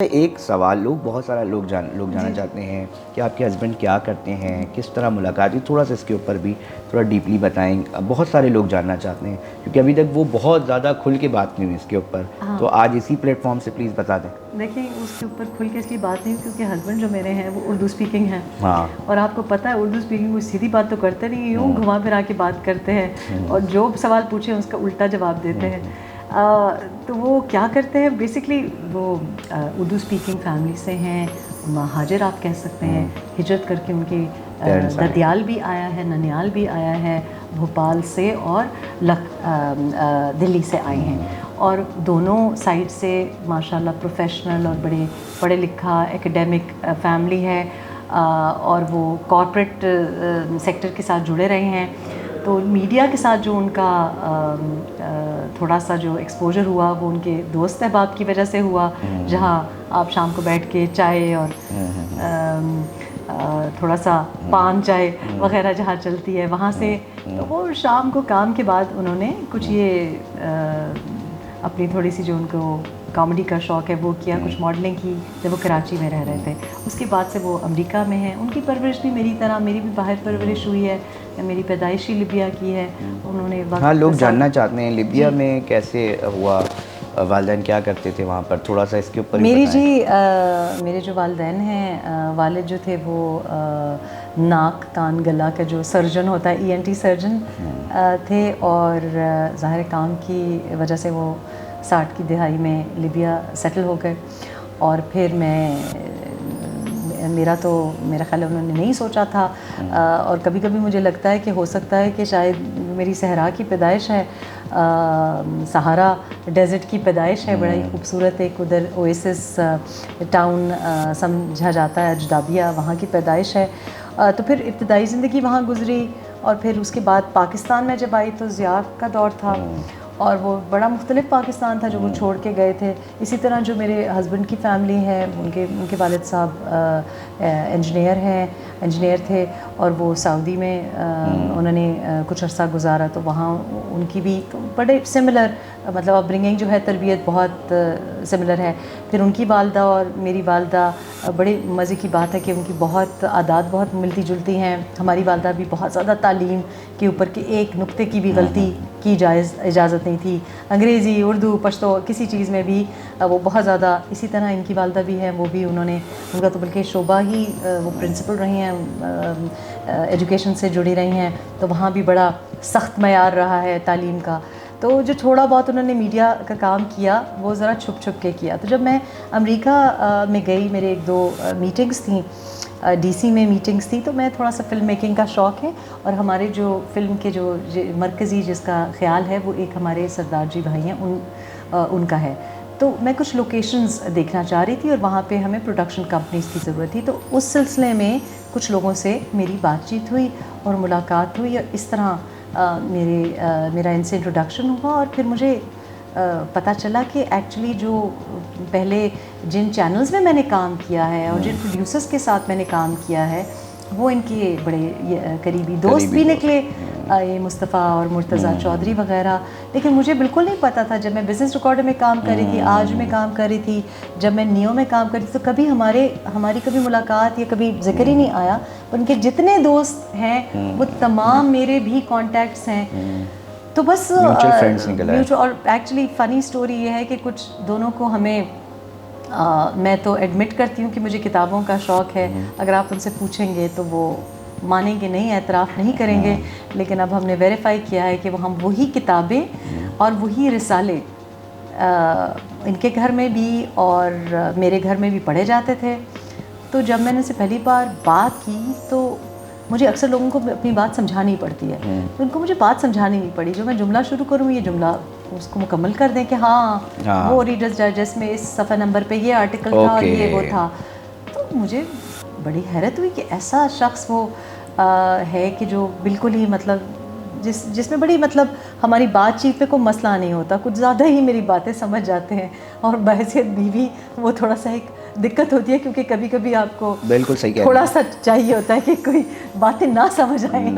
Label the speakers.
Speaker 1: ایک سوال بہت سارا لوگ جانا چاہتے ہیں کہ آپ کے ہسبینڈ کیا کرتے ہیں، کس طرح ملاقات ہوئی، تھوڑا سا اس کے اوپر بھی تھوڑا ڈیپلی بتائیں. بہت سارے لوگ جاننا چاہتے ہیں کیونکہ ابھی تک وہ بہت زیادہ کھل کے بات نہیں ہوئی اس کے اوپر. تو آج اسی پلیٹ فارم سے پلیز بتا دیں.
Speaker 2: دیکھیں اس کے اوپر کھل کے اس لیے بات نہیں کیونکہ ہسبینڈ جو میرے ہیں وہ اردو اسپیکنگ ہیں.
Speaker 1: ہاں.
Speaker 2: اور آپ کو پتہ ہے اردو اسپیکنگ وہ سیدھی بات تو کرتے نہیں، یوں گھما پھرا کے بات کرتے ہیں اور جو سوال پوچھیں اس کا الٹا جواب دیتے ہیں. تو وہ کیا کرتے ہیں بیسکلی، وہ اردو اسپیکنگ فیملی سے ہیں، مہاجر آپ کہہ سکتے ہیں. ہجرت کر کے ان کے ددیال بھی آیا ہے، ننیال بھی آیا ہے بھوپال سے، اور دلی سے آئے ہیں. اور دونوں سائڈ سے ماشاءاللہ پروفیشنل اور بڑے پڑھے لکھا ایکیڈیمک فیملی ہے، اور وہ کارپوریٹ سیکٹر کے ساتھ جڑے رہے ہیں. تو میڈیا کے ساتھ جو ان کا تھوڑا سا جو ایکسپوجر ہوا وہ ان کے دوست احباب کی وجہ سے ہوا، جہاں آپ شام کو بیٹھ کے چائے اور تھوڑا سا پان چائے وغیرہ جہاں چلتی ہے وہاں سے. تو وہ شام کو کام کے بعد انہوں نے کچھ یہ اپنی تھوڑی سی جو ان کو کامیڈی کا شوق ہے وہ کیا، کچھ ماڈلنگ کی جب وہ کراچی میں رہ رہے تھے. اس کے بعد سے وہ امریکہ میں ہیں. ان کی پرورش بھی میری طرح، میری بھی باہر پرورش ہوئی ہے. میری پیدائشی لیبیا کی ہے. انہوں نے
Speaker 1: ہاں، لوگ جاننا چاہتے ہیں لیبیا میں کیسے ہوا، والدین کیا کرتے تھے وہاں پر، تھوڑا سا اس کے اوپر
Speaker 2: میرے جو والدین ہیں، والد جو تھے وہ ناک کان گلا کا جو سرجن ہوتا ہے ENT سرجن تھے، اور ظاہر کام کی وجہ سے وہ 60 کی دہائی میں لیبیا سیٹل ہو گئے. اور پھر میرا خیال ہے انہوں نے نہیں سوچا تھا. اور کبھی کبھی مجھے لگتا ہے کہ ہو سکتا ہے کہ شاید میری صحرا کی پیدائش ہے، سہارا ڈیزرٹ کی پیدائش ہے. بڑا ہی خوبصورت ایک ادھر اویسس ٹاؤن سمجھا جاتا ہے اجدابیہ، وہاں کی پیدائش ہے. تو پھر ابتدائی زندگی وہاں گزری، اور پھر اس کے بعد پاکستان میں جب آئی تو ضیاء کا دور تھا، اور وہ بڑا مختلف پاکستان تھا جو وہ چھوڑ کے گئے تھے. اسی طرح جو میرے ہسبینڈ کی فیملی ہے، ان کے والد صاحب انجینئر تھے، اور وہ سعودی میں انہوں نے کچھ عرصہ گزارا. تو وہاں ان کی بھی بڑے سملر، مطلب اپ برنگنگ جو ہے، تربیت بہت سملر ہے. پھر ان کی والدہ اور میری والدہ، بڑے مزے کی بات ہے کہ ان کی بہت عادات بہت ملتی جلتی ہیں. ہماری والدہ بھی بہت زیادہ تعلیم کے اوپر کے ایک نقطے کی بھی غلطی کی اجازت نہیں تھی. انگریزی، اردو، پشتو کسی چیز میں بھی وہ بہت زیادہ. اسی طرح ان کی والدہ بھی ہیں، وہ بھی ان کا تو بلکہ شعبہ ہی وہ پرنسپل رہی ہیں، ایجوکیشن سے جڑی رہی ہیں. تو وہاں بھی بڑا سخت معیار رہا ہے تعلیم کا. تو جو تھوڑا بہت انہوں نے میڈیا کا کام کیا وہ ذرا چھپ چھپ کے کیا. تو جب میں امریکہ میں گئی، میرے 1-2 میٹنگز تھیں، DC میں میٹنگز تھی. تو میں تھوڑا سا فلم میکنگ کا شوق ہے، اور ہمارے جو فلم کے جو مرکزی جس کا خیال ہے وہ ایک ہمارے سردار جی بھائی ہیں، ان کا ہے. تو میں کچھ لوکیشنز دیکھنا چاہ رہی تھی، اور وہاں پہ ہمیں پروڈکشن کمپنیز کی ضرورت تھی. تو اس سلسلے میں کچھ لوگوں سے میری بات چیت ہوئی اور ملاقات ہوئی، اور اس طرح میرا ان سے انٹروڈکشن ہوا. اور پھر مجھے پتہ چلا کہ ایکچولی جو پہلے جن چینلز میں نے کام کیا ہے اور جن پروڈیوسرز کے ساتھ میں نے کام کیا ہے، وہ ان کے بڑے قریبی دوست بھی نکلے، یہ مصطفیٰ اور مرتضیٰ چودھری وغیرہ. لیکن مجھے بالکل نہیں پتہ تھا. جب میں بزنس ریکارڈر میں کام کر رہی تھی، آج میں کام کر رہی تھی، جب میں نیو میں کام کر رہی تھی، تو کبھی ہماری کبھی ملاقات یا کبھی ذکر ہی نہیں آیا. ان کے جتنے دوست ہیں وہ تمام میرے بھی کانٹیکٹس ہیں. تو بس اور ایکچولی فنی سٹوری یہ ہے کہ کچھ دونوں کو ہمیں میں تو ایڈمٹ کرتی ہوں کہ مجھے کتابوں کا شوق ہے. اگر آپ ان سے پوچھیں گے تو وہ مانیں گے نہیں، اعتراف نہیں کریں گے. لیکن اب ہم نے ویریفائی کیا ہے کہ وہ ہم وہی کتابیں اور وہی رسالے ان کے گھر میں بھی اور میرے گھر میں بھی پڑھے جاتے تھے. تو جب میں نے سے پہلی بار بات کی تو مجھے اکثر لوگوں کو اپنی بات سمجھانی پڑتی ہے. تو ان کو مجھے بات سمجھانی نہیں پڑی. جو میں جملہ شروع کروں یہ جملہ اس کو مکمل کر دیں کہ ہاں وہ ریڈرز ڈائجسٹ میں اس صفحہ نمبر پہ یہ آرٹیکل تھا اور یہ وہ تھا. تو مجھے بڑی حیرت ہوئی کہ ایسا شخص وہ ہے کہ جو بالکل ہی مطلب جس میں بڑی مطلب ہماری بات چیت پہ کوئی مسئلہ نہیں ہوتا، کچھ زیادہ ہی میری باتیں سمجھ جاتے ہیں. اور بحیثیت بیوی وہ تھوڑا سا ایک دقت ہوتی ہے، کیونکہ کبھی کبھی آپ کو
Speaker 1: بالکل صحیح
Speaker 2: تھوڑا سا چاہیے ہوتا ہے کہ کوئی باتیں نہ سمجھ آئیں.